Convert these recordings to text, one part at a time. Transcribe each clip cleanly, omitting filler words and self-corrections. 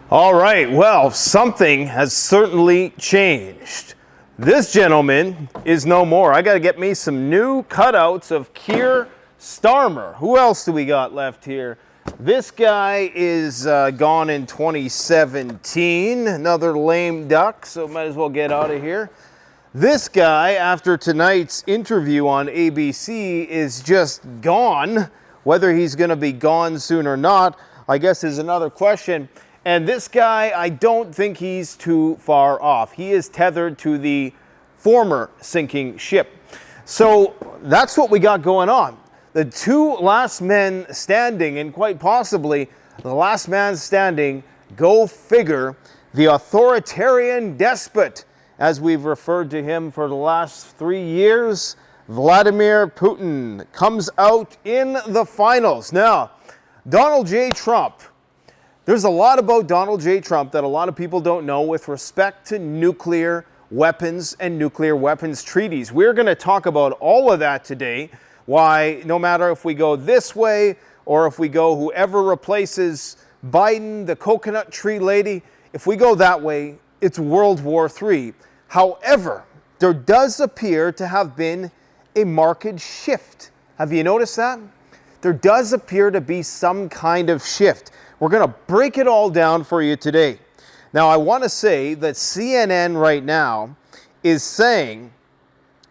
All right, well, something has certainly changed. This gentleman is no more. I got to get me some new cutouts of Keir Starmer. Who else do we got left here? This guy is gone in 2017. Another lame duck, so might as well get out of here. This guy, after tonight's interview on ABC, is just gone. Whether he's going to be gone soon or not, I guess is another question. And this guy, I don't think he's too far off. He is tethered to the former sinking ship. So that's what we got going on. The two last men standing, and quite possibly the last man standing, go figure, the authoritarian despot, as we've referred to him for the last 3 years, Vladimir Putin, comes out in the finals. Now, Donald J. Trump. There's a lot about Donald J. Trump that a lot of people don't know with respect to nuclear weapons and nuclear weapons treaties. We're going to talk about all of that today. Why, no matter if we go this way or if we go whoever replaces Biden, the coconut tree lady, if we go that way, it's World War III. However, there does appear to have been a marked shift. Have you noticed that? There does appear to be some kind of shift. We're going to break it all down for you today. Now, I want to say that CNN right now is saying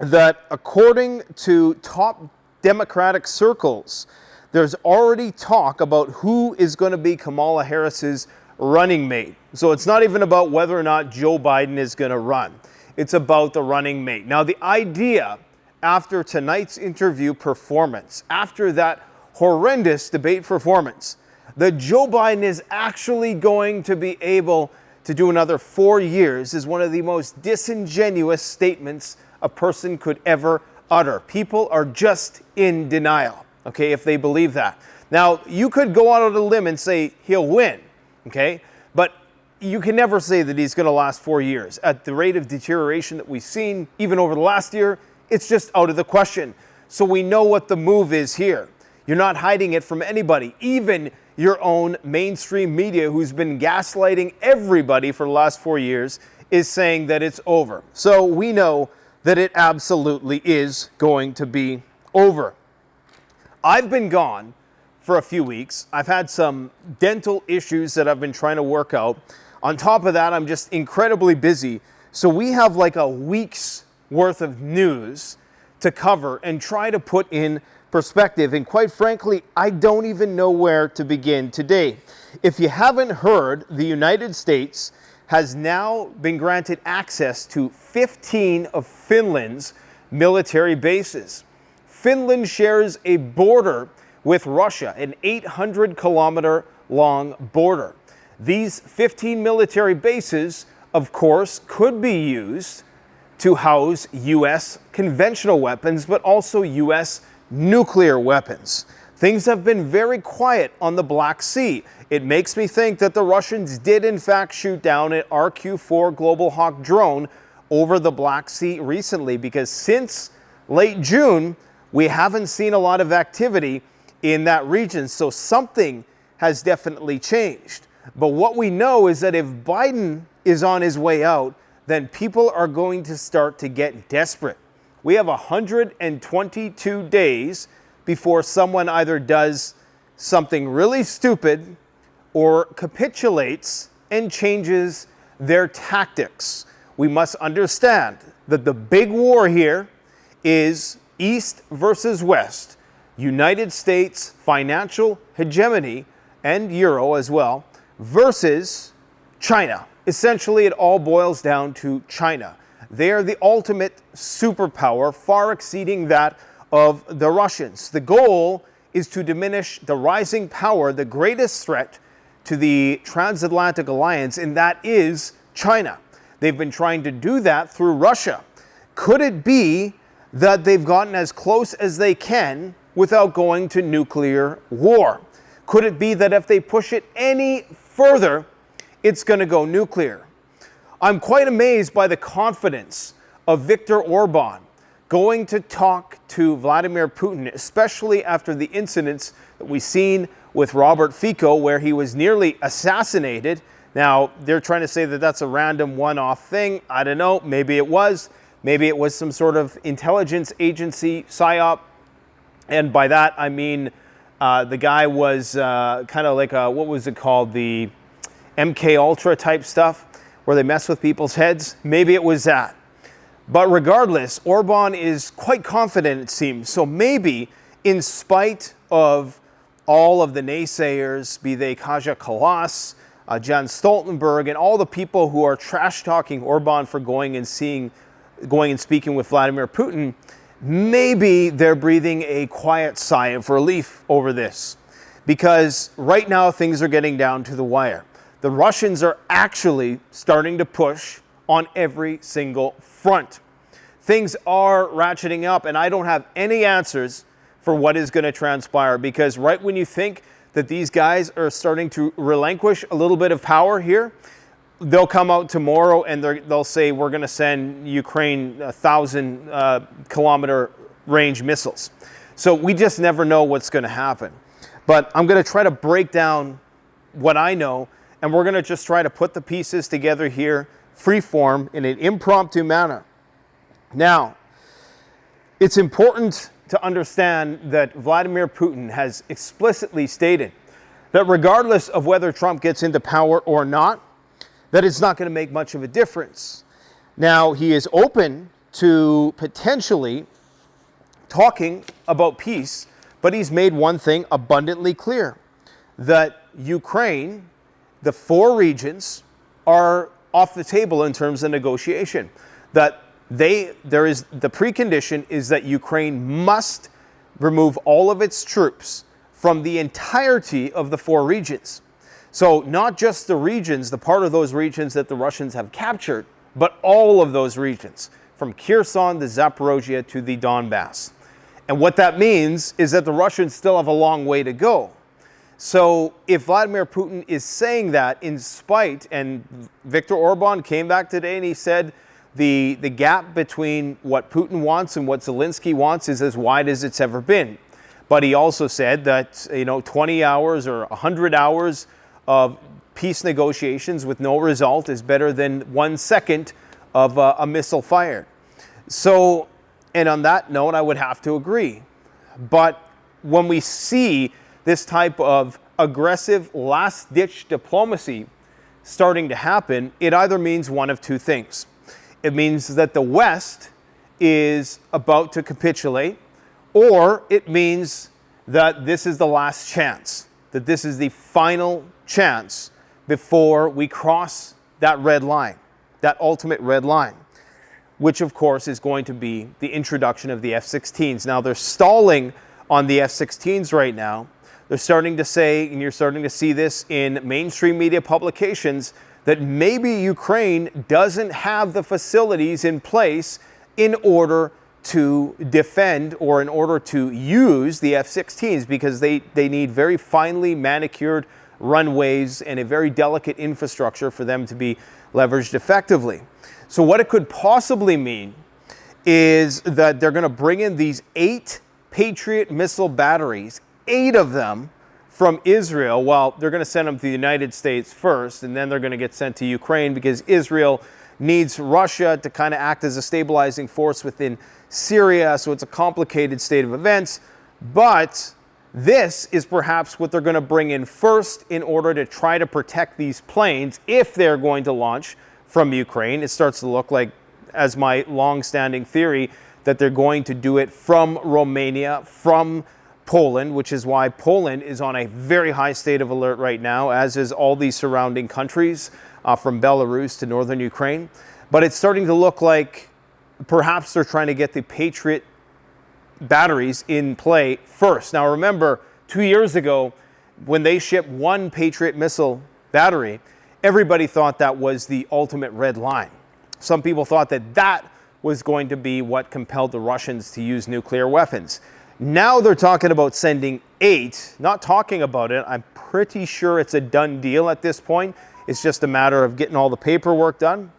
that according to top Democratic circles, there's already talk about who is going to be Kamala Harris's running mate. So it's not even about whether or not Joe Biden is going to run. It's about the running mate. Now, the idea after tonight's interview performance, after that horrendous debate performance, that Joe Biden is actually going to be able to do another 4 years is one of the most disingenuous statements a person could ever utter. People are just in denial, okay, if they believe that. Now, you could go out on a limb and say he'll win, okay, but you can never say that he's going to last 4 years. At the rate of deterioration that we've seen, even over the last year, it's just out of the question. So we know what the move is here. You're not hiding it from anybody, even your own mainstream media, who's been gaslighting everybody for the last 4 years, is saying that it's over. So we know that it absolutely is going to be over. I've been gone for a few weeks. I've had some dental issues that I've been trying to work out. On top of that, I'm just incredibly busy. So we have like a week's worth of news to cover and try to put in perspective. And quite frankly, I don't even know where to begin today. If you haven't heard, the United States has now been granted access to 15 of Finland's military bases. Finland shares a border with Russia, an 800-kilometer long border. These 15 military bases, of course, could be used to house U.S. conventional weapons, but also U.S. nuclear weapons. Things have been very quiet on the Black Sea. It makes me think that the Russians did in fact shoot down an RQ-4 Global Hawk drone over the Black Sea recently, because since late June, we haven't seen a lot of activity in that region. So something has definitely changed. But what we know is that if Biden is on his way out, then people are going to start to get desperate. We have 122 days before someone either does something really stupid or capitulates and changes their tactics. We must understand that the big war here is East versus West, United States financial hegemony and Euro as well, versus China. Essentially, it all boils down to China. They are the ultimate superpower, far exceeding that of the Russians. The goal is to diminish the rising power, the greatest threat to the transatlantic alliance, and that is China. They've been trying to do that through Russia. Could it be that they've gotten as close as they can without going to nuclear war? Could it be that if they push it any further, it's going to go nuclear? I'm quite amazed by the confidence of Viktor Orban going to talk to Vladimir Putin, especially after the incidents that we've seen with Robert Fico, where he was nearly assassinated, Now, they're trying to say that that's a random one-off thing. I don't know. Maybe it was. Maybe it was some sort of intelligence agency psyop. And by that, I mean the guy was kind of like what was it called? The MK Ultra type stuff where they mess with people's heads. Maybe it was that. But regardless, Orban is quite confident, it seems. So maybe, in spite of all of the naysayers, be they Kaja Kallas, Jan Stoltenberg, and all the people who are trash-talking Orban for going and speaking with Vladimir Putin, maybe they're breathing a quiet sigh of relief over this. Because right now, things are getting down to the wire. The Russians are actually starting to push on every single front. Things are ratcheting up, and I don't have any answers for what is going to transpire, because right when you think that these guys are starting to relinquish a little bit of power here, they'll come out tomorrow and they'll say, we're going to send Ukraine 1,000-kilometer range missiles. So we just never know what's going to happen. But I'm going to try to break down what I know, and we're going to just try to put the pieces together here, free form, in an impromptu manner. Now, it's important to understand that Vladimir Putin has explicitly stated that regardless of whether Trump gets into power or not, that it's not going to make much of a difference. Now, he is open to potentially talking about peace, but he's made one thing abundantly clear, that Ukraine, the 4 regions, are off the table in terms of negotiation. That the precondition is that Ukraine must remove all of its troops from the entirety of the 4 regions. So not just the regions, the part of those regions that the Russians have captured, but all of those regions, from Kherson to Zaporizhia to the Donbass. And what that means is that the Russians still have a long way to go. So if Vladimir Putin is saying that in spite, and Viktor Orban came back today and he said the gap between what Putin wants and what Zelensky wants is as wide as it's ever been. But he also said that 20 hours or 100 hours of peace negotiations with no result is better than 1 second of a missile fired. So, and on that note, I would have to agree. But when we see this type of aggressive last-ditch diplomacy starting to happen, it either means one of two things. It means that the West is about to capitulate, or it means that this is the last chance, that this is the final chance before we cross that red line, that ultimate red line, which of course is going to be the introduction of the F-16s. Now they're stalling on the F-16s right now. They're starting to say, and you're starting to see this in mainstream media publications, that maybe Ukraine doesn't have the facilities in place in order to defend or in order to use the F-16s, because they need very finely manicured runways and a very delicate infrastructure for them to be leveraged effectively. So what it could possibly mean is that they're going to bring in these 8 Patriot missile batteries, 8 of them from Israel. Well, they're going to send them to the United States first, and then they're going to get sent to Ukraine because Israel needs Russia to kind of act as a stabilizing force within Syria. So it's a complicated state of events. But this is perhaps what they're going to bring in first in order to try to protect these planes if they're going to launch from Ukraine. It starts to look like, as my long-standing theory, that they're going to do it from Romania, from Poland, which is why Poland is on a very high state of alert right now, as is all these surrounding countries, from Belarus to northern Ukraine. But it's starting to look like perhaps they're trying to get the Patriot batteries in play first. Now remember, 2 years ago, when they shipped 1 Patriot missile battery, everybody thought that was the ultimate red line. Some people thought that that was going to be what compelled the Russians to use nuclear weapons. Now they're talking about sending 8, not talking about it. I'm pretty sure it's a done deal at this point. It's just a matter of getting all the paperwork done.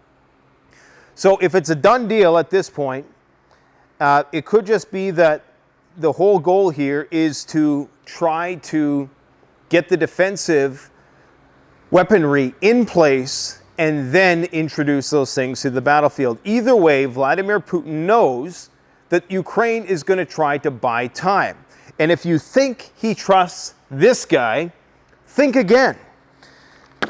So if it's a done deal at this point, it could just be that the whole goal here is to try to get the defensive weaponry in place and then introduce those things to the battlefield. Either way, Vladimir Putin knows that Ukraine is going to try to buy time. And if you think he trusts this guy, think again.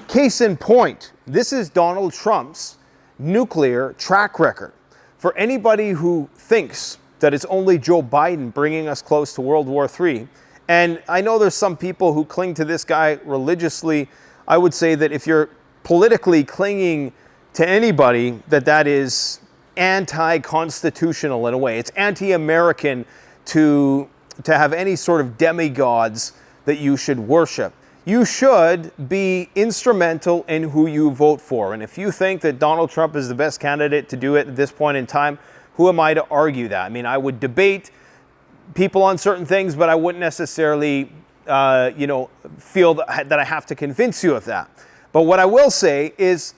Case in point, this is Donald Trump's nuclear track record. For anybody who thinks that it's only Joe Biden bringing us close to World War III, and I know there's some people who cling to this guy religiously. I would say that if you're politically clinging to anybody, that is anti-constitutional in a way. It's anti-American to have any sort of demigods that you should worship. You should be instrumental in who you vote for. And if you think that Donald Trump is the best candidate to do it at this point in time, who am I to argue that? I mean, I would debate people on certain things, but I wouldn't necessarily, feel that I have to convince you of that. But what I will say is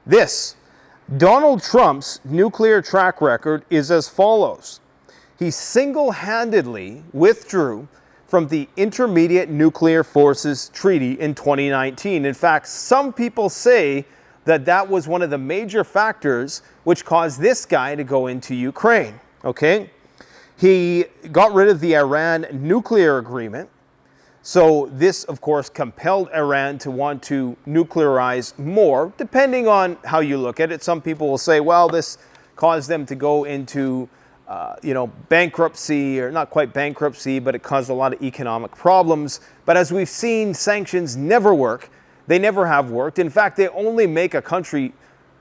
this. Donald Trump's nuclear track record is as follows. He single-handedly withdrew from the Intermediate Nuclear Forces Treaty in 2019. In fact, some people say that was one of the major factors which caused this guy to go into Ukraine, okay? He got rid of the Iran nuclear agreement. So this, of course, compelled Iran to want to nuclearize more, depending on how you look at it. Some people will say, well, this caused them to go into bankruptcy, or not quite bankruptcy, but it caused a lot of economic problems. But as we've seen, sanctions never work. They never have worked. In fact, they only make a country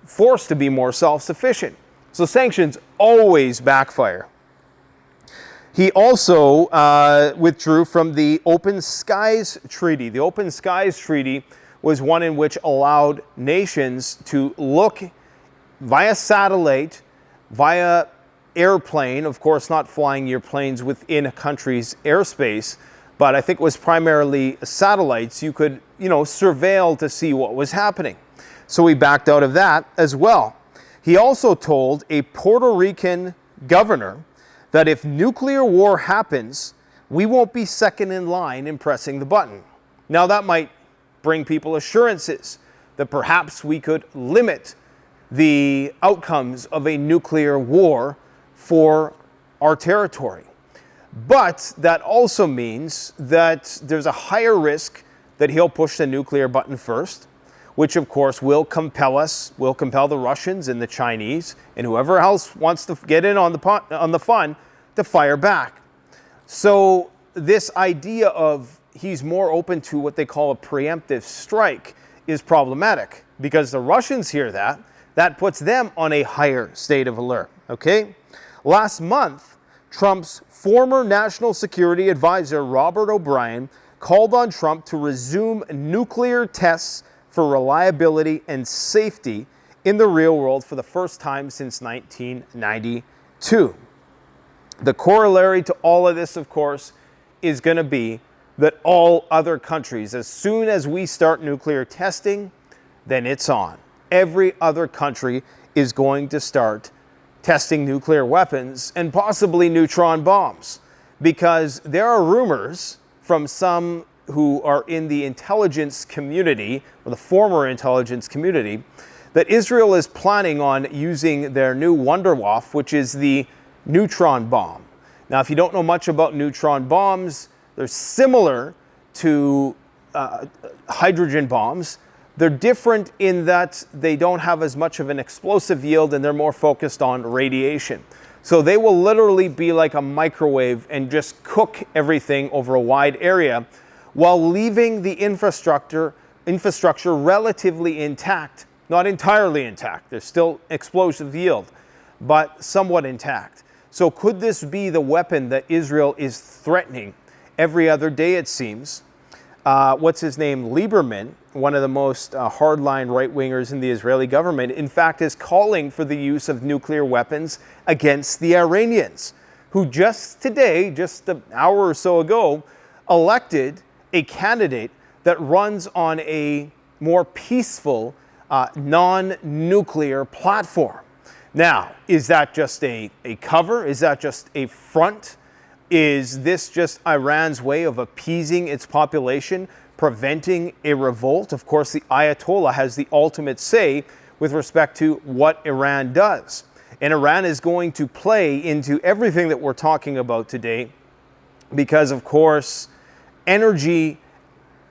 forced to be more self-sufficient. So sanctions always backfire. He also withdrew from the Open Skies Treaty. The Open Skies Treaty was one in which allowed nations to look via satellite, via airplane, of course not flying your planes within a country's airspace, but I think it was primarily satellites. You could, surveil to see what was happening. So he backed out of that as well. He also told a Puerto Rican governor that if nuclear war happens, we won't be second in line in pressing the button. Now that might bring people assurances that perhaps we could limit the outcomes of a nuclear war for our territory. But that also means that there's a higher risk that he'll push the nuclear button first, which of course will compel the Russians and the Chinese and whoever else wants to get in on the fun to fire back. So this idea of he's more open to what they call a preemptive strike is problematic, because the Russians hear that puts them on a higher state of alert, okay? Last month, Trump's former national security advisor, Robert O'Brien, called on Trump to resume nuclear tests for reliability and safety in the real world for the first time since 1992. The corollary to all of this, of course, is going to be that all other countries, as soon as we start nuclear testing, then it's on. Every other country is going to start testing nuclear weapons and possibly neutron bombs, because there are rumors from some who are in the intelligence community, or the former intelligence community, that Israel is planning on using their new Wunderwaffe, which is the neutron bomb. Now, if you don't know much about neutron bombs, they're similar to hydrogen bombs. They're different in that they don't have as much of an explosive yield and they're more focused on radiation. So they will literally be like a microwave and just cook everything over a wide area while leaving the infrastructure relatively intact. Not entirely intact. There's still explosive yield, but somewhat intact. So could this be the weapon that Israel is threatening every other day, it seems? What's his name? Lieberman, one of the most hardline right-wingers in the Israeli government, in fact, is calling for the use of nuclear weapons against the Iranians, who just today, just an hour or so ago, elected a candidate that runs on a more peaceful, non-nuclear platform. Now, is that just a cover? Is that just a front? Is this just Iran's way of appeasing its population preventing a revolt. Of course, the Ayatollah has the ultimate say with respect to what Iran does. And Iran is going to play into everything that we're talking about today because, of course, energy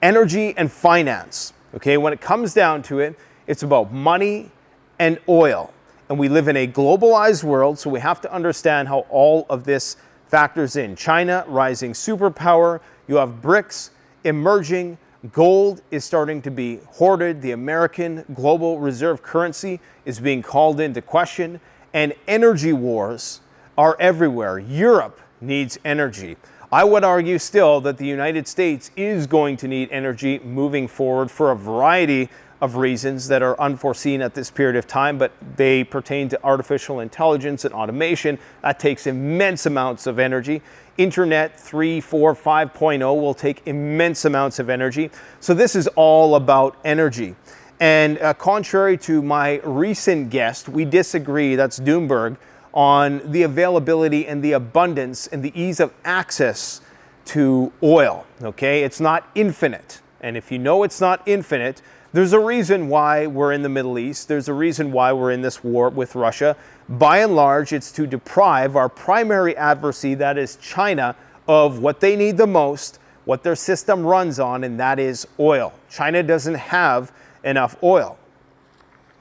and finance. Okay, when it comes down to it, it's about money and oil. And we live in a globalized world, so we have to understand how all of this factors in. China, rising superpower. You have BRICS emerging. Gold is starting to be hoarded. The American global reserve currency is being called into question. And energy wars are everywhere. Europe needs energy. I would argue still that the United States is going to need energy moving forward for a variety of reasons that are unforeseen at this period of time, but they pertain to artificial intelligence and automation. That takes immense amounts of energy. Internet 3, 4, 5.0 will take immense amounts of energy. So this is all about energy. And contrary to my recent guest, we disagree, that's Doomberg, on the availability and the abundance and the ease of access to oil. Okay, it's not infinite. And if you know it's not infinite, there's a reason why we're in the Middle East. There's a reason why we're in this war with Russia. By and large, it's to deprive our primary adversary, that is China, of what they need the most, what their system runs on, and that is oil. China doesn't have enough oil.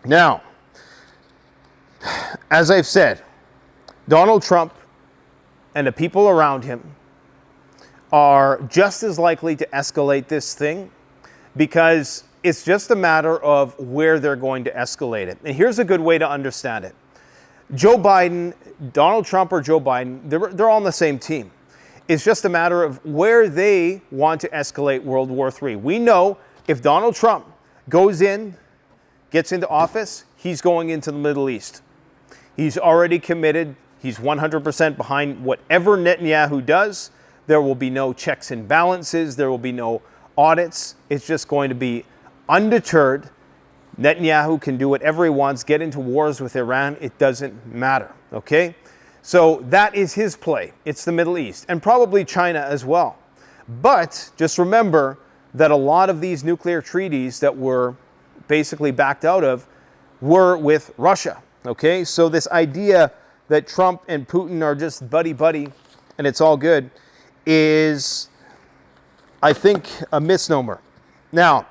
Now, as I've said, Donald Trump and the people around him are just as likely to escalate this thing because it's just a matter of where they're going to escalate it. And here's a good way to understand it. Joe Biden, Donald Trump or Joe Biden, they're all on the same team. It's just a matter of where they want to escalate World War III. We know if Donald Trump goes in, gets into office, he's going into the Middle East. He's already committed. He's 100% behind whatever Netanyahu does. There will be no checks and balances. There will be no audits. It's just going to be undeterred. Netanyahu can do whatever he wants, get into wars with Iran. It doesn't matter, okay? So that is his play. It's the Middle East and probably China as well. But just remember that a lot of these nuclear treaties that were basically backed out of were with Russia, okay? So this idea that Trump and Putin are just buddy-buddy and it's all good is, I think, a misnomer. Now,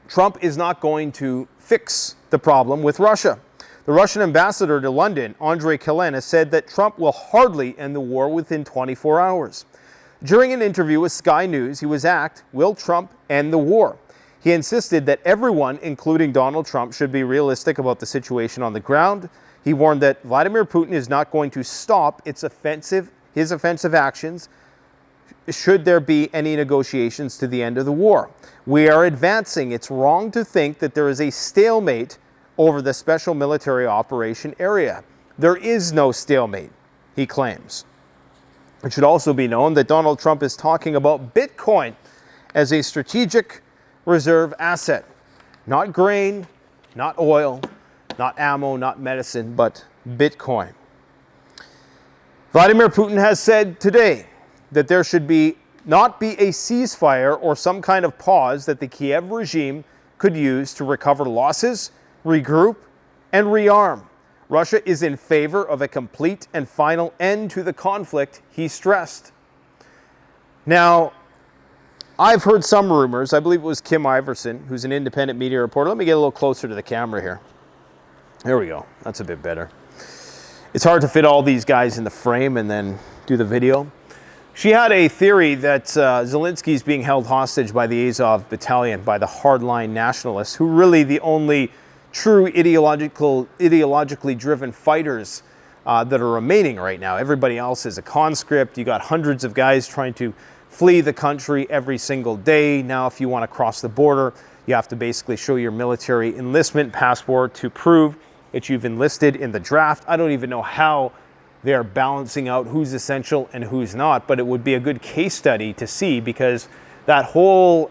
Trump is not going to fix the problem with Russia. The Russian ambassador to London, Andrei Kelin, has said that Trump will hardly end the war within 24 hours. During an interview with Sky News, he was asked, will Trump end the war? He insisted that everyone, including Donald Trump, should be realistic about the situation on the ground. He warned that Vladimir Putin is not going to stop his offensive actions should there be any negotiations to the end of the war. We are advancing. It's wrong to think that there is a stalemate over the special military operation area. There is no stalemate, he claims. It should also be known that Donald Trump is talking about Bitcoin as a strategic reserve asset. Not grain, not oil, not ammo, not medicine, but Bitcoin. Vladimir Putin has said today that there should not be a ceasefire or some kind of pause that the Kiev regime could use to recover losses, regroup, and rearm. Russia is in favor of a complete and final end to the conflict, he stressed. Now, I've heard some rumors. I believe it was Kim Iverson, who's an independent media reporter. Let me get a little closer to the camera here. There we go. That's a bit better. It's hard to fit all these guys in the frame and then do the video. She had a theory that Zelensky is being held hostage by the Azov battalion, by the hardline nationalists, who really the only true ideologically driven fighters that are remaining right now. Everybody else is a conscript. You got hundreds of guys trying to flee the country every single day. Now, if you want to cross the border, you have to basically show your military enlistment passport to prove that you've enlisted in the draft. I don't even know how they're balancing out who's essential and who's not, but it would be a good case study to see, because that whole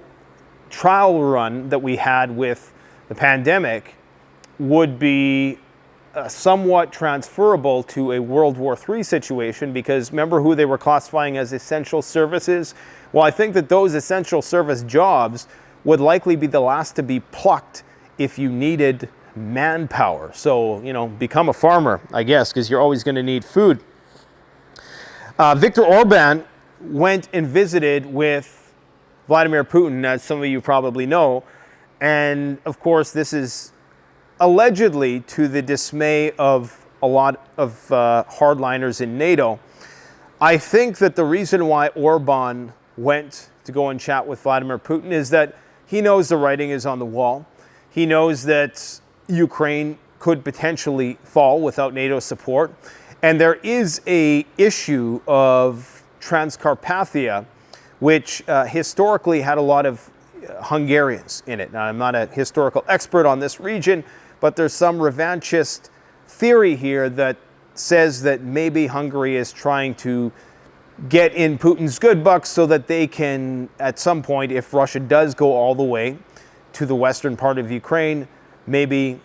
trial run that we had with the pandemic would be somewhat transferable to a World War III situation, because remember who they were classifying as essential services? Well, I think that those essential service jobs would likely be the last to be plucked if you needed manpower. So, you know, become a farmer, I guess, because you're always going to need food. Viktor Orban went and visited with Vladimir Putin, as some of you probably know. And of course, this is allegedly to the dismay of a lot of hardliners in NATO. I think that the reason why Orban went to go and chat with Vladimir Putin is that he knows the writing is on the wall. He knows that Ukraine could potentially fall without NATO support. And there is an issue of Transcarpathia, which historically had a lot of Hungarians in it. Now, I'm not a historical expert on this region, but there's some revanchist theory here that says that maybe Hungary is trying to get in Putin's good books so that they can, at some point, if Russia does go all the way to the western part of Ukraine, maybe,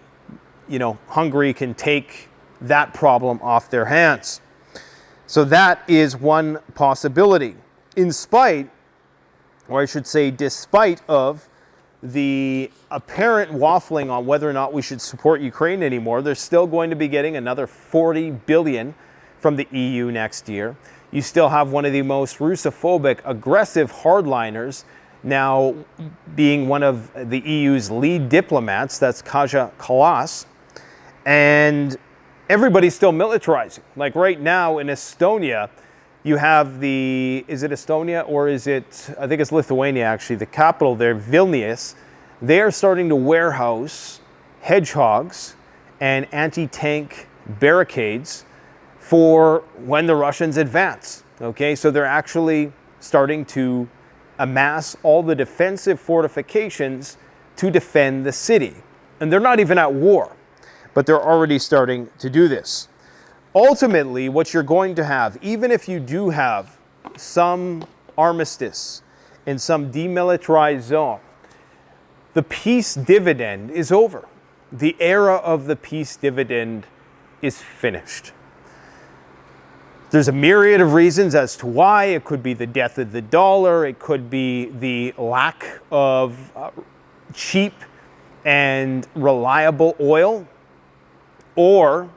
you know, Hungary can take that problem off their hands. So that is one possibility. In spite, or I should say despite of the apparent waffling on whether or not we should support Ukraine anymore, they're still going to be getting another $40 billion from the EU next year. You still have one of the most Russophobic, aggressive hardliners now being one of the EU's lead diplomats, that's Kaja Kallas. And everybody's still militarizing. Like right now in Estonia, you have is it Estonia or is it, I think it's Lithuania actually, the capital there, Vilnius. They are starting to warehouse hedgehogs and anti-tank barricades for when the Russians advance. Okay, so they're actually starting to amass all the defensive fortifications to defend the city. And they're not even at war, but they're already starting to do this. Ultimately, what you're going to have, even if you do have some armistice in some demilitarized zone, the peace dividend is over. The era of the peace dividend is finished. There's a myriad of reasons as to why. It could be the death of the dollar. It could be the lack of cheap and reliable oil. Or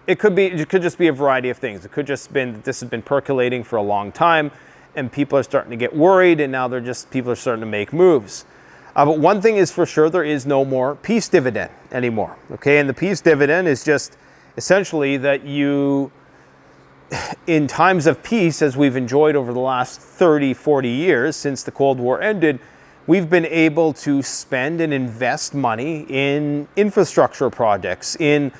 it could just be a variety of things. It could just been that this has been percolating for a long time and people are starting to get worried, and now people are starting to make moves. But one thing is for sure, there is no more peace dividend anymore. Okay, and the peace dividend is just essentially that you, in times of peace, as we've enjoyed over the last 30, 40 years since the Cold War ended, we've been able to spend and invest money in infrastructure projects, in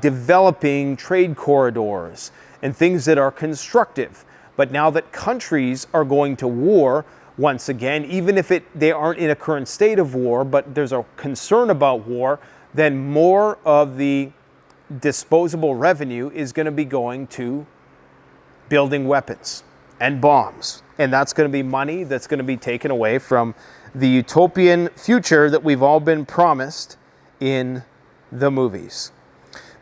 developing trade corridors and things that are constructive. But now that countries are going to war once again, even if they aren't in a current state of war, but there's a concern about war, then more of the disposable revenue is going to be going to building weapons and bombs. And that's going to be money that's going to be taken away from the utopian future that we've all been promised in the movies.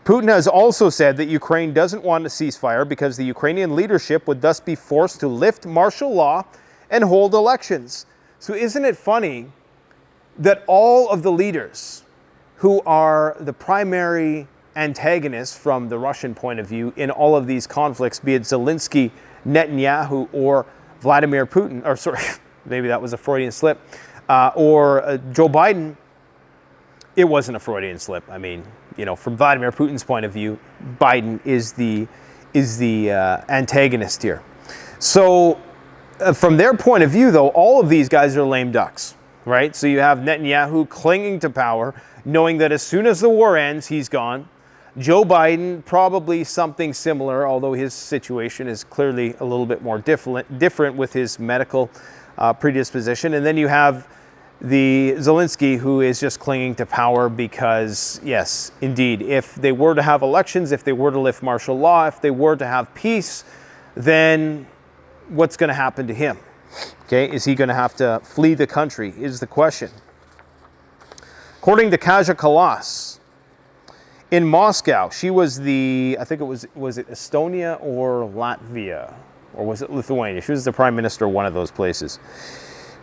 Putin has also said that Ukraine doesn't want a ceasefire because the Ukrainian leadership would thus be forced to lift martial law and hold elections. So isn't it funny that all of the leaders who are the primary antagonists from the Russian point of view in all of these conflicts, be it Zelensky, Netanyahu, or Vladimir Putin, or sorry, maybe that was a Freudian slip, or Joe Biden, it wasn't a Freudian slip. I mean, you know, from Vladimir Putin's point of view, Biden is the antagonist here. So from their point of view, though, all of these guys are lame ducks, right? So you have Netanyahu clinging to power, knowing that as soon as the war ends, he's gone. Joe Biden, probably something similar, although his situation is clearly a little bit more different with his medical predisposition. And then you have the Zelensky, who is just clinging to power because, yes, indeed, if they were to have elections, if they were to lift martial law, if they were to have peace, then what's going to happen to him? Okay, is he going to have to flee the country, is the question. According to Kaja Kallas, in Moscow. She was I think it was it Estonia or Latvia? Or was it Lithuania? She was the prime minister of one of those places.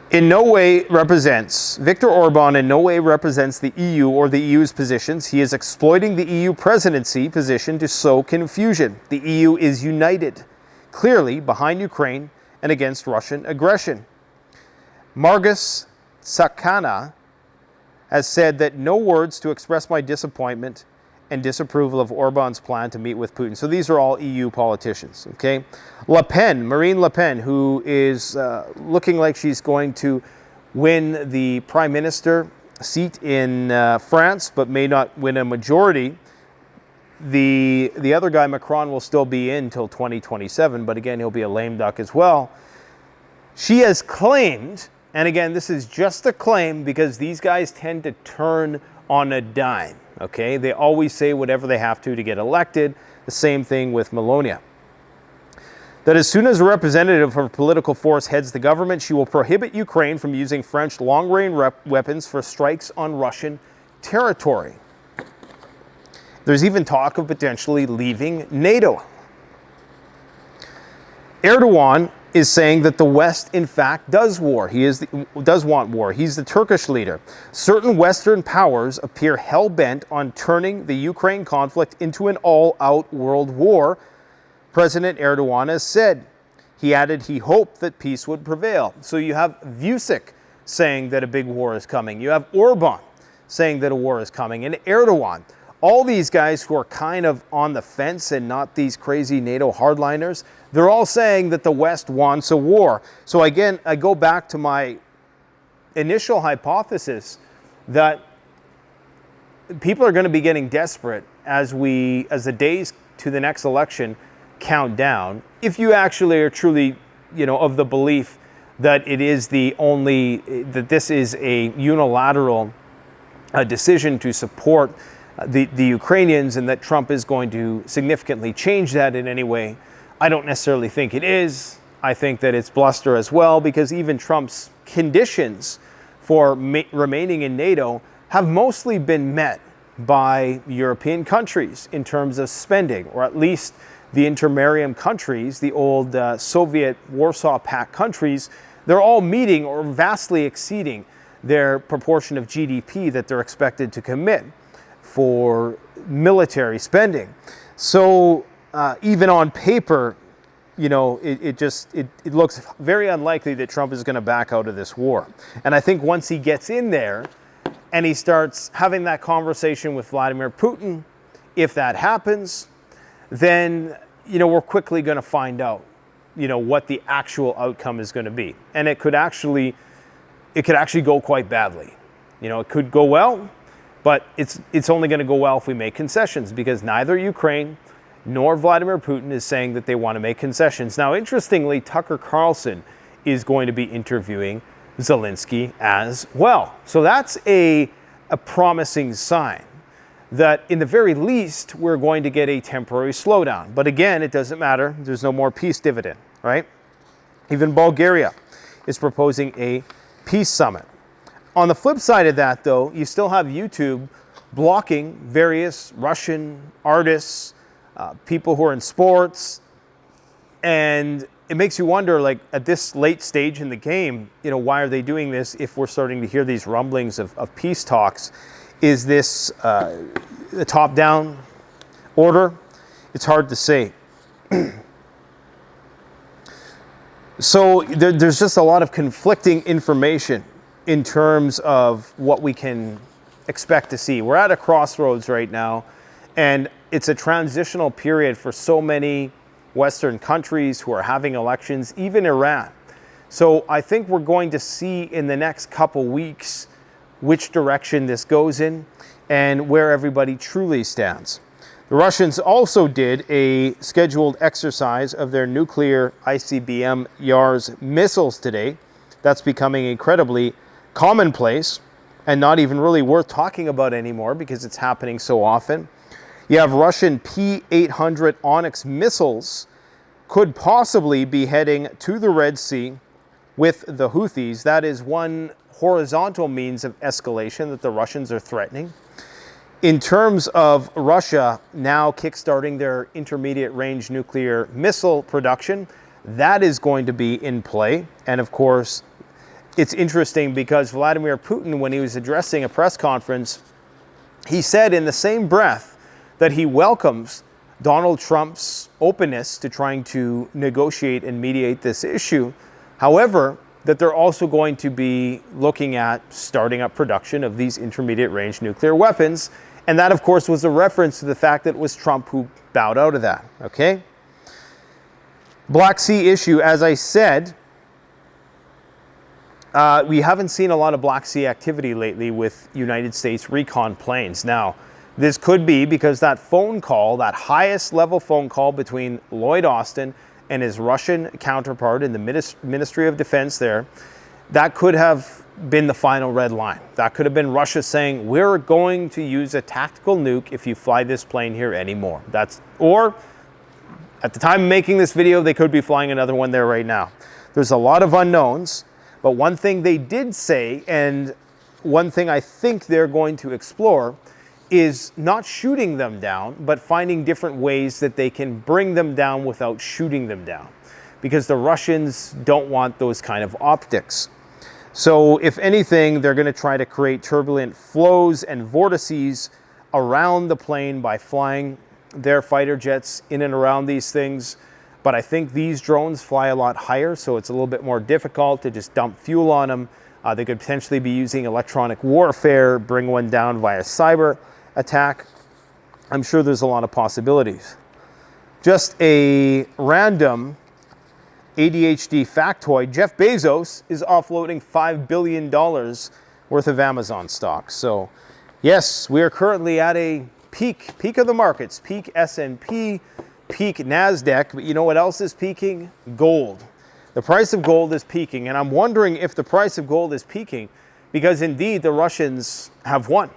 Viktor Orban in no way represents the EU or the EU's positions. He is exploiting the EU presidency position to sow confusion. The EU is united, clearly behind Ukraine and against Russian aggression. Margus Sakana has said that no words to express my disappointment and disapproval of Orban's plan to meet with Putin. So these are all EU politicians, okay? Marine Le Pen, who is looking like she's going to win the prime minister seat in France, but may not win a majority. The other guy, Macron, will still be in until 2027, but again, he'll be a lame duck as well. She has claimed, and again, this is just a claim because these guys tend to turn on a dime. Okay, they always say whatever they have to get elected. The same thing with Melania. That as soon as a representative of her political force heads the government, she will prohibit Ukraine from using French long-range weapons for strikes on Russian territory. There's even talk of potentially leaving NATO. Erdogan is saying that the West, in fact, does want war. He's the Turkish leader. Certain Western powers appear hell-bent on turning the Ukraine conflict into an all-out world war, President Erdogan has said. He added he hoped that peace would prevail. So you have Vucic saying that a big war is coming. You have Orban saying that a war is coming. And Erdogan. All these guys who are kind of on the fence and not these crazy NATO hardliners, they're all saying that the West wants a war. So again, I go back to my initial hypothesis that people are going to be getting desperate as the days to the next election count down. If you actually are truly, of the belief that this is a unilateral decision to support the Ukrainians and that Trump is going to significantly change that in any way. I don't necessarily think it is. I think that it's bluster as well, because even Trump's conditions for remaining in NATO have mostly been met by European countries in terms of spending, or at least the intermarium countries, the old Soviet Warsaw Pact countries. They're all meeting or vastly exceeding their proportion of GDP that they're expected to commit for military spending. So even on paper, it looks very unlikely that Trump is going to back out of this war. And I think once he gets in there and he starts having that conversation with Vladimir Putin, if that happens, then we're quickly going to find out what the actual outcome is going to be. And it could actually go quite badly. It could go well, but it's only going to go well if we make concessions, because neither Ukraine nor Vladimir Putin is saying that they want to make concessions. Now, interestingly, Tucker Carlson is going to be interviewing Zelensky as well. So that's a promising sign that in the very least, we're going to get a temporary slowdown. But again, it doesn't matter. There's no more peace dividend, right? Even Bulgaria is proposing a peace summit. On the flip side of that, though, you still have YouTube blocking various Russian artists, people who are in sports, and it makes you wonder, like, at this late stage in the game, why are they doing this if we're starting to hear these rumblings of peace talks? Is this a top-down order? It's hard to say. So there's just a lot of conflicting information in terms of what we can expect to see. We're at a crossroads right now, and it's a transitional period for so many Western countries who are having elections, even Iran. So I think we're going to see in the next couple weeks which direction this goes in and where everybody truly stands. The Russians also did a scheduled exercise of their nuclear ICBM Yars missiles today. That's becoming incredibly commonplace and not even really worth talking about anymore because it's happening so often. You have Russian P-800 Onyx missiles could possibly be heading to the Red Sea with the Houthis. That is one horizontal means of escalation that the Russians are threatening. In terms of Russia now kickstarting their intermediate range nuclear missile production, that is going to be in play. And of course, it's interesting because Vladimir Putin, when he was addressing a press conference, he said in the same breath that he welcomes Donald Trump's openness to trying to negotiate and mediate this issue. However, that they're also going to be looking at starting up production of these intermediate range nuclear weapons. And that, of course, was a reference to the fact that it was Trump who bowed out of that, okay? Black Sea issue, as I said, we haven't seen a lot of Black Sea activity lately with United States recon planes. Now, this could be because that phone call, that highest level phone call between Lloyd Austin and his Russian counterpart in the Ministry of Defense there, that could have been the final red line. That could have been Russia saying, we're going to use a tactical nuke if you fly this plane here anymore. Or at the time of making this video, they could be flying another one there right now. There's a lot of unknowns, but one thing they did say, and one thing I think they're going to explore, is not shooting them down, but finding different ways that they can bring them down without shooting them down, because the Russians don't want those kind of optics. So if anything, they're going to try to create turbulent flows and vortices around the plane by flying their fighter jets in and around these things. But I think these drones fly a lot higher, so it's a little bit more difficult to just dump fuel on them. They could potentially be using electronic warfare, bring one down via cyber attack. I'm sure there's a lot of possibilities. Just a random ADHD factoid, Jeff Bezos is offloading $5 billion worth of Amazon stock. So yes, we are currently at a peak of the markets, peak S&P, peak NASDAQ, but you know what else is peaking? Gold. The price of gold is peaking, and I'm wondering if the price of gold is peaking because indeed the Russians have won.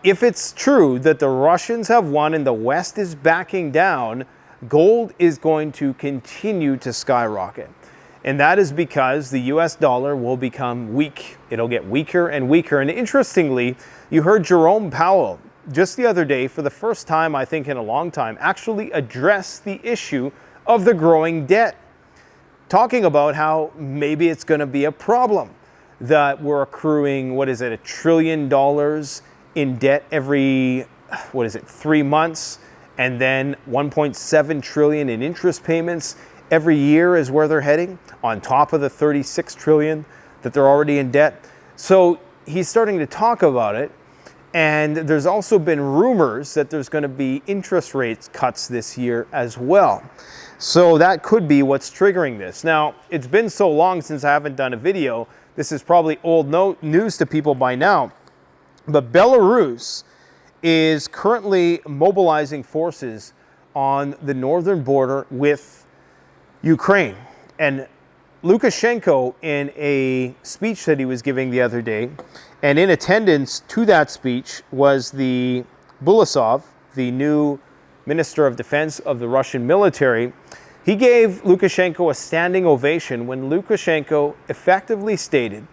If it's true that the Russians have won and the West is backing down, gold is going to continue to skyrocket. And that is because the US dollar will become weak. It'll get weaker and weaker. And interestingly, you heard Jerome Powell just the other day, for the first time, I think in a long time, actually address the issue of the growing debt, talking about how maybe it's going to be a problem that we're accruing, $1 trillion in debt every, 3 months, and then 1.7 trillion in interest payments every year is where they're heading, on top of the 36 trillion that they're already in debt. So he's starting to talk about it. And there's also been rumors that there's going to be interest rates cuts this year as well. So that could be what's triggering this. Now, it's been so long since I haven't done a video. This is probably old news to people by now. But Belarus is currently mobilizing forces on the northern border with Ukraine. And Lukashenko, in a speech that he was giving the other day, and in attendance to that speech was the Borisov, the new Minister of Defense of the Russian military. He gave Lukashenko a standing ovation when Lukashenko effectively stated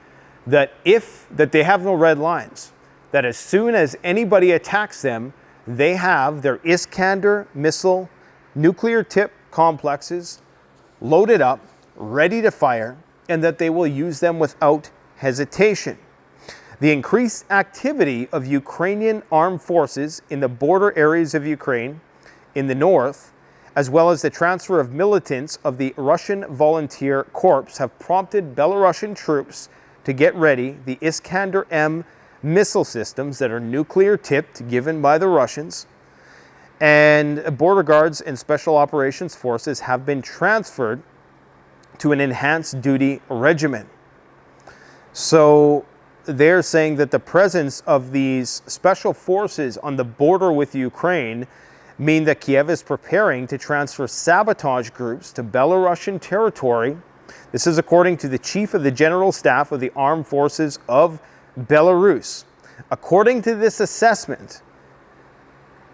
that they have no red lines, that as soon as anybody attacks them, they have their Iskander missile nuclear tip complexes loaded up, ready to fire, and that they will use them without hesitation. The increased activity of Ukrainian armed forces in the border areas of Ukraine in the north, as well as the transfer of militants of the Russian Volunteer Corps, have prompted Belarusian troops to get ready the Iskander-M missile systems that are nuclear tipped, given by the Russians. And border guards and special operations forces have been transferred to an enhanced duty regiment. So they're saying that the presence of these special forces on the border with Ukraine mean that Kiev is preparing to transfer sabotage groups to Belarusian territory. This is according to the chief of the General Staff of the Armed Forces of Belarus. According to this assessment,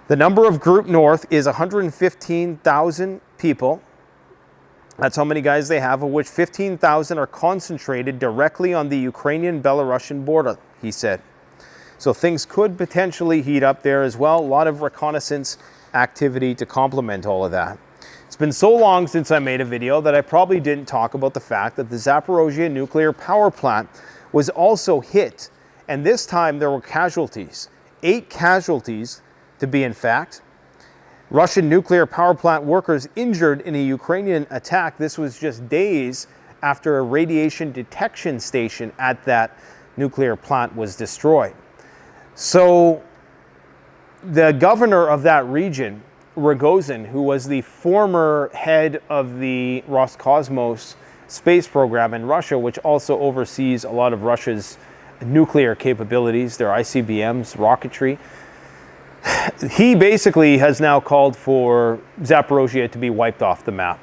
the number of Group North is 115,000 people. That's how many guys they have, of which 15,000 are concentrated directly on the Ukrainian-Belarusian border, he said. So things could potentially heat up there as well. A lot of reconnaissance activity to complement all of that. It's been so long since I made a video that I probably didn't talk about the fact that the Zaporizhia nuclear power plant was also hit. And this time there were casualties. 8 casualties to be in fact. Russian nuclear power plant workers injured in a Ukrainian attack. This was just days after a radiation detection station at that nuclear plant was destroyed. So the governor of that region, Rogozin, who was the former head of the Roscosmos space program in Russia, which also oversees a lot of Russia's nuclear capabilities, their ICBMs, rocketry, he basically has now called for Zaporizhia to be wiped off the map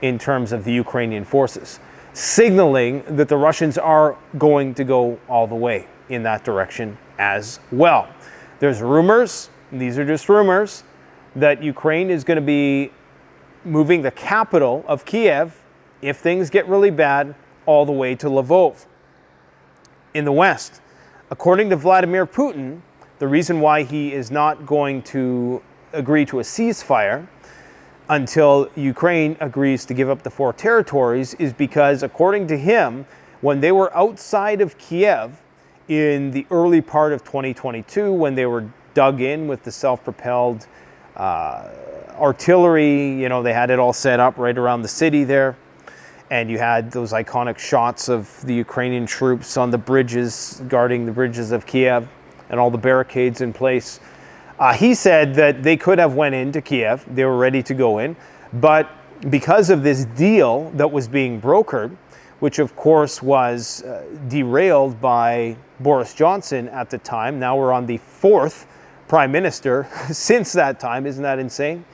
in terms of the Ukrainian forces, signaling that the Russians are going to go all the way in that direction as well. There's rumors, these are just rumors, that Ukraine is going to be moving the capital of Kiev, if things get really bad, all the way to Lvov in the west. According to Vladimir Putin, the reason why he is not going to agree to a ceasefire until Ukraine agrees to give up the 4 territories is because, according to him, when they were outside of Kiev in the early part of 2022, when they were dug in with the self-propelled artillery, you know, they had it all set up right around the city there, and you had those iconic shots of the Ukrainian troops on the bridges, guarding the bridges of Kiev, and all the barricades in place. He said that they could have went into Kiev, they were ready to go in, but because of this deal that was being brokered, which of course was derailed by Boris Johnson at the time, now we're on the 4th prime minister since that time, isn't that insane?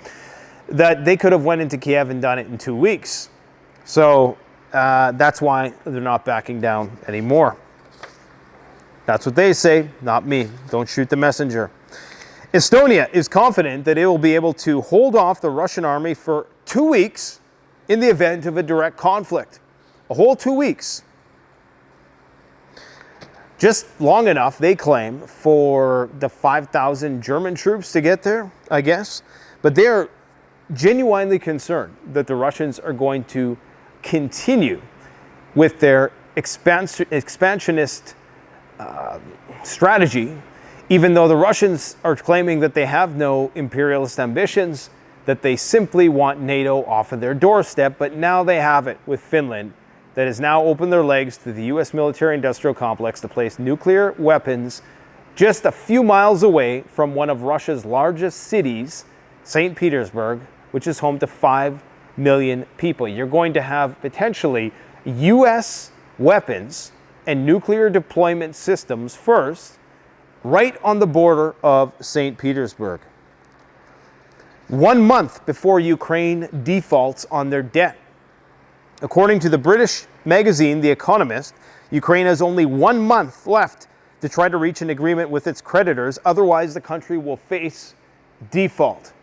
That they could have went into Kiev and done it in 2 weeks. So that's why they're not backing down anymore. That's what they say, not me. Don't shoot the messenger. Estonia is confident that it will be able to hold off the Russian army for 2 weeks in the event of a direct conflict. A whole 2 weeks. Just long enough, they claim, for the 5,000 German troops to get there, I guess. But they're genuinely concerned that the Russians are going to continue with their expansionist strategy, even though the Russians are claiming that they have no imperialist ambitions, that they simply want NATO off of their doorstep. But now they have it with Finland, that has now opened their legs to the U.S. military-industrial complex to place nuclear weapons just a few miles away from one of Russia's largest cities, St. Petersburg, which is home to 5 million people. You're going to have potentially U.S. weapons and nuclear deployment systems first, right on the border of St. Petersburg. 1 month before Ukraine defaults on their debt. According to the British magazine, The Economist, Ukraine has only 1 month left to try to reach an agreement with its creditors. Otherwise, the country will face default.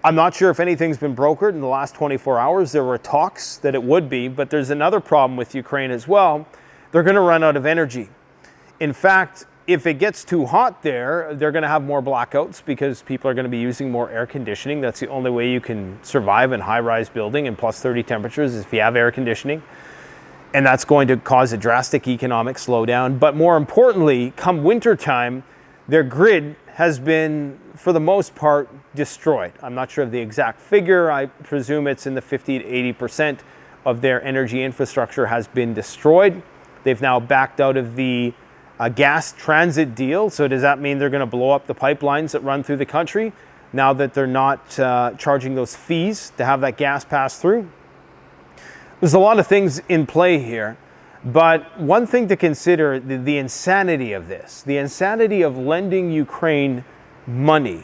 I'm not sure if anything's been brokered in the last 24 hours. There were talks that it would be, but there's another problem with Ukraine as well. They're going to run out of energy. In fact, if it gets too hot there, they're going to have more blackouts because people are going to be using more air conditioning. That's the only way you can survive in high-rise building in plus 30 temperatures is if you have air conditioning. And that's going to cause a drastic economic slowdown. But more importantly, come wintertime, their grid has been, for the most part, destroyed. I'm not sure of the exact figure. I presume it's in the 50 to 80% of their energy infrastructure has been destroyed. They've now backed out of the gas transit deal. So does that mean they're going to blow up the pipelines that run through the country now that they're not charging those fees to have that gas pass through? There's a lot of things in play here. But one thing to consider, the insanity of this, the insanity of lending Ukraine money,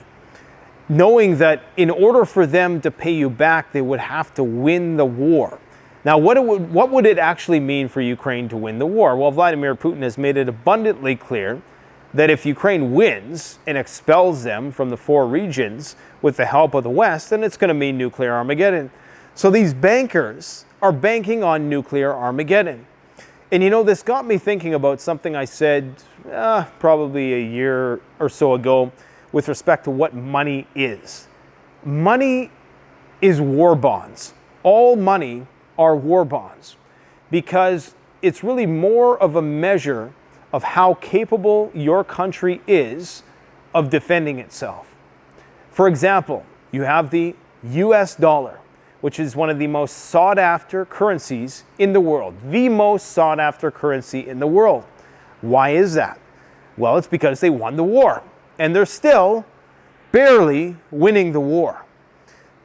knowing that in order for them to pay you back, they would have to win the war. Now, what would it actually mean for Ukraine to win the war? Well, Vladimir Putin has made it abundantly clear that if Ukraine wins and expels them from the 4 regions with the help of the West, then it's going to mean nuclear Armageddon. So these bankers are banking on nuclear Armageddon. And you know, this got me thinking about something I said probably a year or so ago with respect to what money is. Money is war bonds. All money are war bonds because it's really more of a measure of how capable your country is of defending itself. For example, you have the US dollar, which is one of the most sought after currencies in the world. The most sought after currency in the world. Why is that? Well, it's because they won the war, and they're still barely winning the war.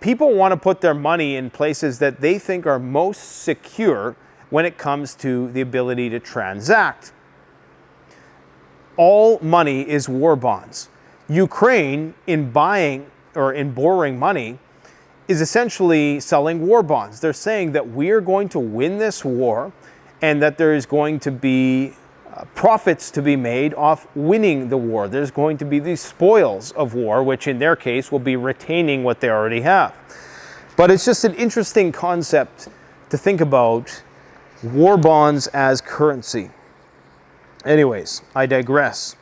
People want to put their money in places that they think are most secure when it comes to the ability to transact. All money is war bonds. Ukraine, in buying or in borrowing money, is essentially selling war bonds. They're saying that we're going to win this war and that there is going to be profits to be made off winning the war. There's going to be these spoils of war, which in their case will be retaining what they already have. But it's just an interesting concept to think about war bonds as currency. Anyways, I digress.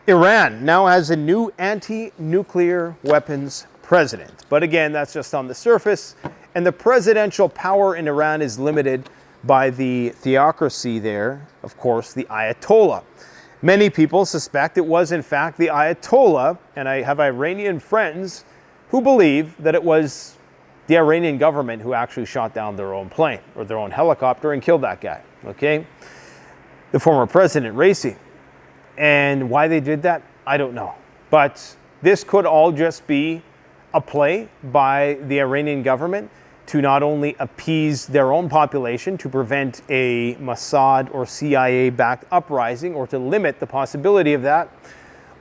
Iran now has a new anti-nuclear weapons president. But again, that's just on the surface. And the presidential power in Iran is limited by the theocracy there, of course, the Ayatollah. Many people suspect it was in fact the Ayatollah, and I have Iranian friends who believe that it was the Iranian government who actually shot down their own plane or their own helicopter and killed that guy, okay? The former president, Raisi. And why they did that, I don't know. But this could all just be a play by the Iranian government to not only appease their own population, to prevent a Mossad or CIA-backed uprising, or to limit the possibility of that,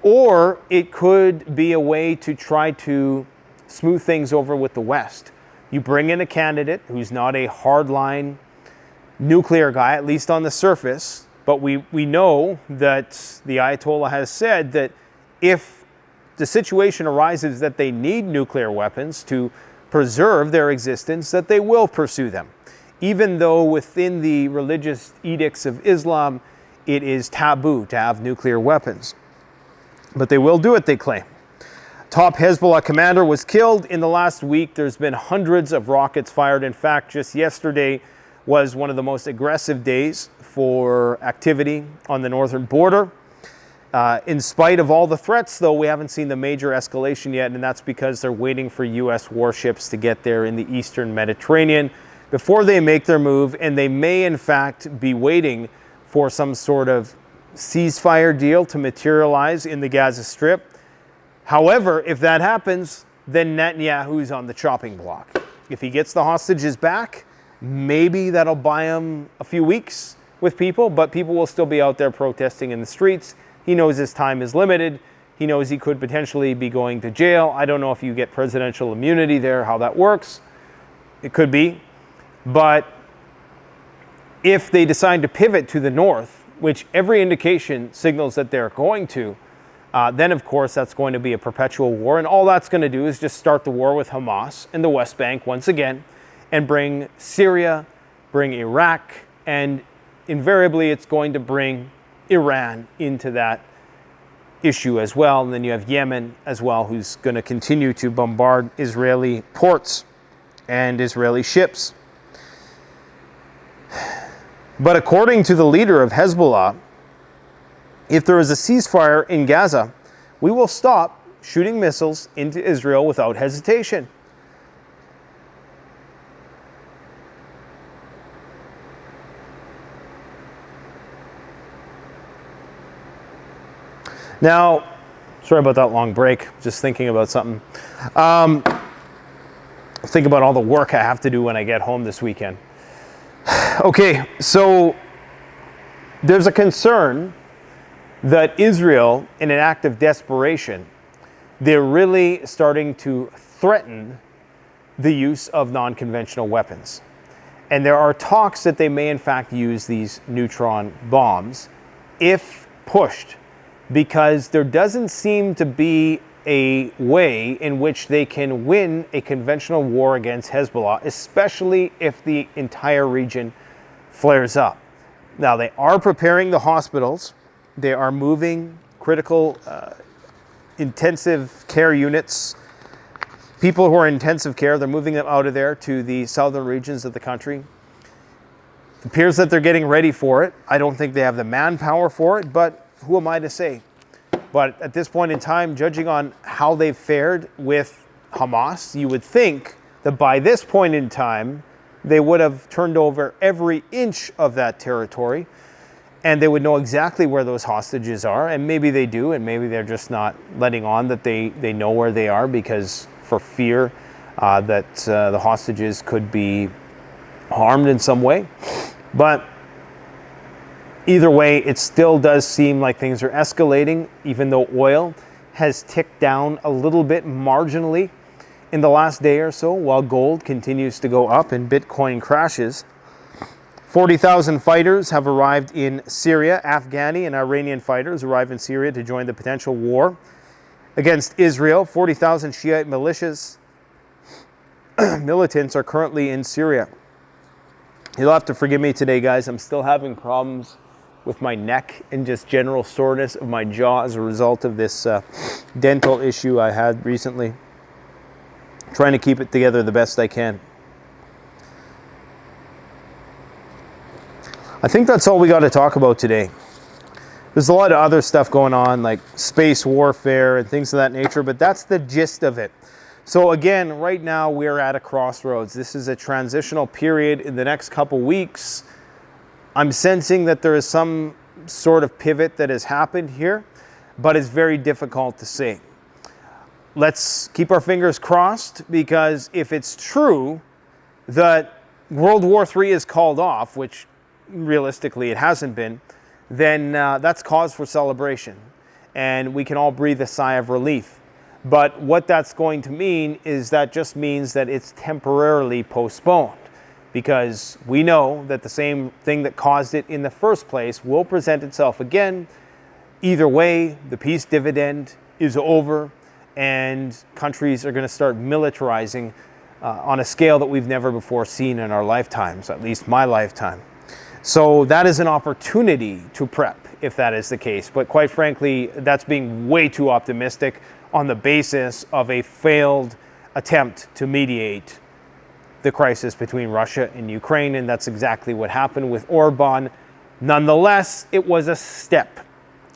or it could be a way to try to smooth things over with the West. You bring in a candidate who's not a hardline nuclear guy, at least on the surface, but we know that the Ayatollah has said that if the situation arises that they need nuclear weapons to preserve their existence, that they will pursue them. Even though within the religious edicts of Islam, it is taboo to have nuclear weapons. But they will do it, they claim. Top Hezbollah commander was killed in the last week. There's been hundreds of rockets fired. In fact, just yesterday was one of the most aggressive days for activity on the northern border. In spite of all the threats, though, we haven't seen the major escalation yet, and that's because they're waiting for U.S. warships to get there in the eastern Mediterranean before they make their move, and they may, in fact, be waiting for some sort of ceasefire deal to materialize in the Gaza Strip. However, if that happens, then Netanyahu's on the chopping block. If he gets the hostages back, maybe that'll buy him a few weeks with people, but people will still be out there protesting in the streets. He knows his time is limited. He knows he could potentially be going to jail. I don't know if you get presidential immunity there, how that works. It could be. But if they decide to pivot to the north, which every indication signals that they're going to, then of course that's going to be a perpetual war. And all that's going to do is just start the war with Hamas in the West Bank once again and bring Syria, bring Iraq, and invariably it's going to bring Iran into that issue as well. And then you have Yemen as well, who's going to continue to bombard Israeli ports and Israeli ships. But according to the leader of Hezbollah, if there is a ceasefire in Gaza, we will stop shooting missiles into Israel without hesitation. Now, sorry about that long break, just thinking about something. Think about all the work I have to do when I get home this weekend. Okay, so there's a concern that Israel, in an act of desperation, they're really starting to threaten the use of non-conventional weapons. And there are talks that they may in fact use these neutron bombs if pushed, because there doesn't seem to be a way in which they can win a conventional war against Hezbollah, especially if the entire region flares up. Now, they are preparing the hospitals. They are moving critical intensive care units. People who are in intensive care, they're moving them out of there to the southern regions of the country. It appears that they're getting ready for it. I don't think they have the manpower for it, but who am I to say? But at this point in time, judging on how they've fared with Hamas, you would think that by this point in time, they would have turned over every inch of that territory, and they would know exactly where those hostages are, and maybe they do, and maybe they're just not letting on that they know where they are because for fear that the hostages could be harmed in some way. But either way, it still does seem like things are escalating, even though oil has ticked down a little bit marginally in the last day or so, while gold continues to go up and Bitcoin crashes. 40,000 fighters have arrived in Syria. Afghani and Iranian fighters arrive in Syria to join the potential war against Israel. 40,000 Shiite militias, militants are currently in Syria. You'll have to forgive me today, guys. I'm still having problems with my neck and just general soreness of my jaw as a result of this dental issue I had recently. Trying to keep it together the best I can. I think that's all we got to talk about today. There's a lot of other stuff going on, like space warfare and things of that nature, but that's the gist of it. So again, right now we're at a crossroads. This is a transitional period in the next couple weeks. I'm sensing that there is some sort of pivot that has happened here, but it's very difficult to say. Let's keep our fingers crossed, because if it's true that World War III is called off, which realistically it hasn't been, then that's cause for celebration, and we can all breathe a sigh of relief. But what that's going to mean is that just means that it's temporarily postponed, because we know that the same thing that caused it in the first place will present itself again. Either way, the peace dividend is over, and countries are going to start militarizing on a scale that we've never before seen in our lifetimes, at least my lifetime. So that is an opportunity to prep, if that is the case. But quite frankly, that's being way too optimistic on the basis of a failed attempt to mediate the crisis between Russia and Ukraine, and that's exactly what happened with Orban. Nonetheless, it was a step,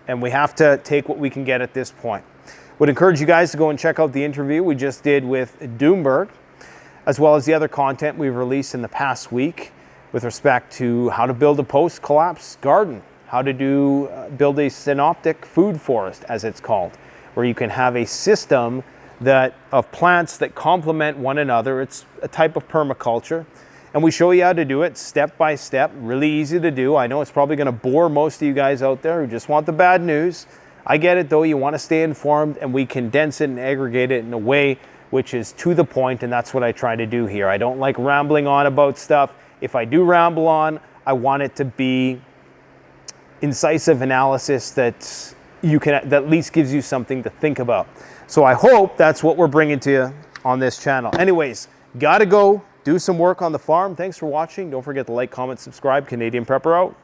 and we have to take what we can get at this point. Would encourage you guys to go and check out the interview we just did with Doomberg, as well as the other content we've released in the past week with respect to how to build a post-collapse garden, how to build a synoptic food forest, as it's called, where you can have a system of plants that complement one another. It's a type of permaculture, and we show you how to do it step by step. Really easy to do. I know it's probably going to bore most of you guys out there who just want the bad news. I get it though. You want to stay informed, and we condense it and aggregate it in a way which is to the point, and that's what I try to do here. I don't like rambling on about stuff. If I do ramble on, I want it to be incisive analysis that at least gives you something to think about. So I hope that's what we're bringing to you on this channel. Anyways, gotta go do some work on the farm. Thanks for watching. Don't forget to like, comment, subscribe. Canadian Prepper out.